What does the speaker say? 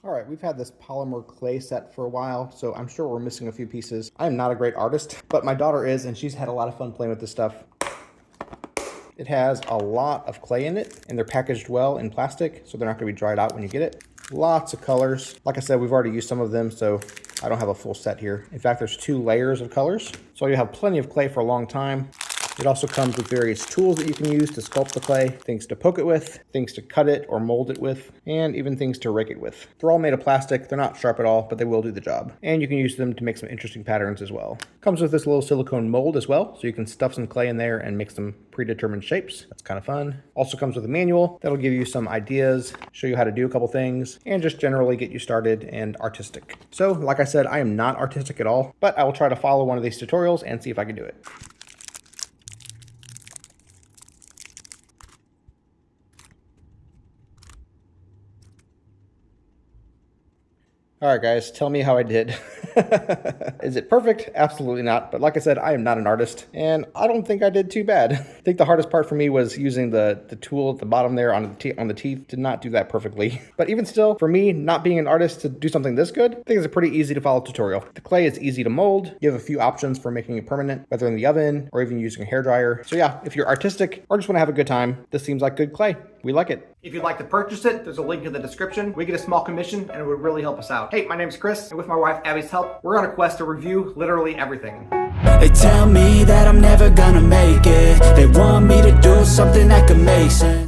All right, we've had this polymer clay set for a while, so I'm sure we're missing a few pieces. I am not a great artist, but my daughter is, and she's had a lot of fun playing with this stuff. It has a lot of clay in it, and they're packaged well in plastic, so they're not gonna be dried out when you get it. Lots of colors. Like I said, we've already used some of them, so I don't have a full set here. In fact, there's 2 layers of colors, so you have plenty of clay for a long time. It also comes with various tools that you can use to sculpt the clay, things to poke it with, things to cut it or mold it with, and even things to rake it with. They're all made of plastic. They're not sharp at all, but they will do the job. And you can use them to make some interesting patterns as well. Comes with this little silicone mold as well, so you can stuff some clay in there and make some predetermined shapes. That's kind of fun. Also comes with a manual that'll give you some ideas, show you how to do a couple things, and just generally get you started and artistic. So, like I said, I am not artistic at all, but I will try to follow one of these tutorials and see if I can do it. All right, guys, tell me how I did. Is it perfect? Absolutely not. But like I said, I am not an artist, and I don't think I did too bad. I think the hardest part for me was using the tool at the bottom there on the teeth. Did not do that perfectly. But even still, for me, not being an artist to do something this good, I think it's a pretty easy to follow tutorial. The clay is easy to mold. You have a few options for making it permanent, whether in the oven or even using a hairdryer. So yeah, if you're artistic or just want to have a good time, this seems like good clay. We like it. If you'd like to purchase it, there's a link in the description. We get a small commission and it would really help us out. Hey, my name's Chris, and with my wife Abby's help, we're on a quest to review literally everything. They tell me that I'm never gonna make it. They want me to do something that could make sense.